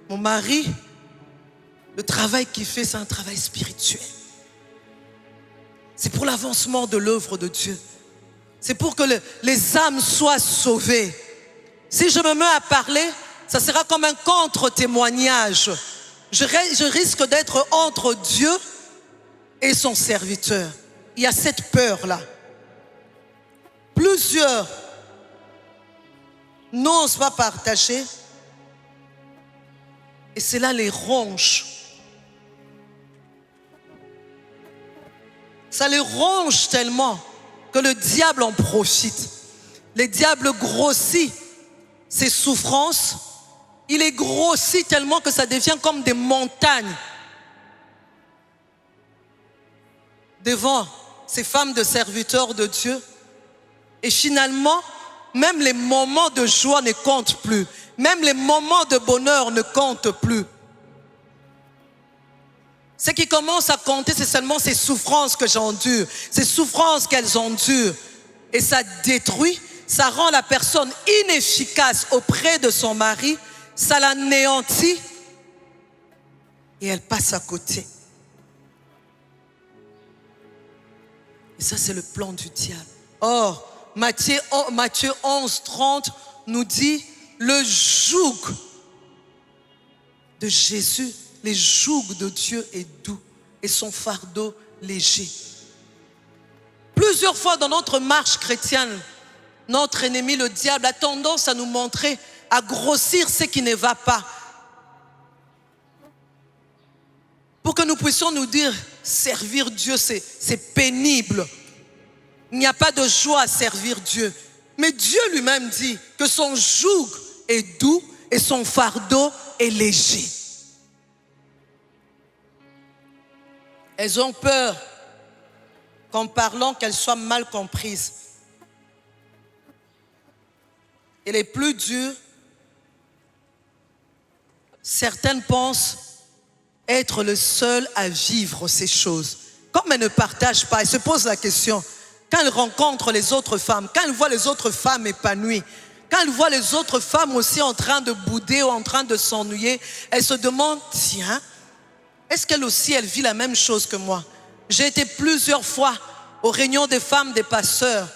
mon mari, le travail qu'il fait, c'est un travail spirituel. C'est pour l'avancement de l'œuvre de Dieu. C'est pour que les âmes soient sauvées. Si je me mets à parler, ça sera comme un contre-témoignage. Je risque d'être entre Dieu et son serviteur. Il y a cette peur-là. Plusieurs n'osent pas partager et cela les ronge. Ça les ronge tellement que le diable en profite. Le diable grossit ses souffrances. Il les grossit tellement que ça devient comme des montagnes devant ces femmes de serviteurs de Dieu. Et finalement, même les moments de joie ne comptent plus. Même les moments de bonheur ne comptent plus. Ce qui commence à compter, c'est seulement ces souffrances que j'endure, ces souffrances qu'elles endurent. Et ça détruit, ça rend la personne inefficace auprès de son mari, ça l'anéantit et elle passe à côté. Et ça, c'est le plan du diable. Or, Matthieu 11, 30 nous dit le joug de Jésus, les jougs de Dieu est doux et son fardeau léger. Plusieurs fois dans notre marche chrétienne, notre ennemi, le diable, a tendance à nous montrer, à grossir ce qui ne va pas. Pour que nous puissions nous dire, servir Dieu, c'est pénible. Il n'y a pas de joie à servir Dieu. Mais Dieu lui-même dit que son joug est doux et son fardeau est léger. Elles ont peur qu'en parlant, qu'elles soient mal comprises. Et les plus dures, certaines pensent être le seul à vivre ces choses. Comme elles ne partagent pas, elles se posent la question, quand elles rencontrent les autres femmes, quand elles voient les autres femmes épanouies, quand elles voient les autres femmes aussi en train de bouder ou en train de s'ennuyer, elles se demandent, tiens, est-ce qu'elle aussi, elle vit la même chose que moi? J'ai été plusieurs fois aux réunions des femmes des pasteurs.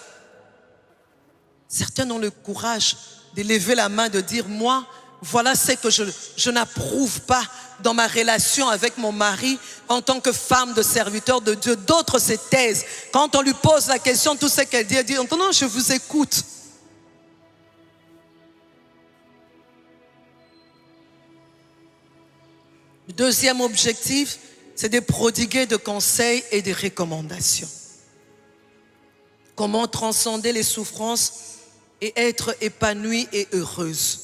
Certaines ont le courage de lever la main, de dire, moi, voilà ce que je n'approuve pas dans ma relation avec mon mari en tant que femme de serviteur de Dieu. D'autres se taisent. Quand on lui pose la question, tout ce qu'elle dit, elle dit, non, je vous écoute. Le deuxième objectif, c'est de prodiguer des conseils et des recommandations. Comment transcender les souffrances et être épanouie et heureuse.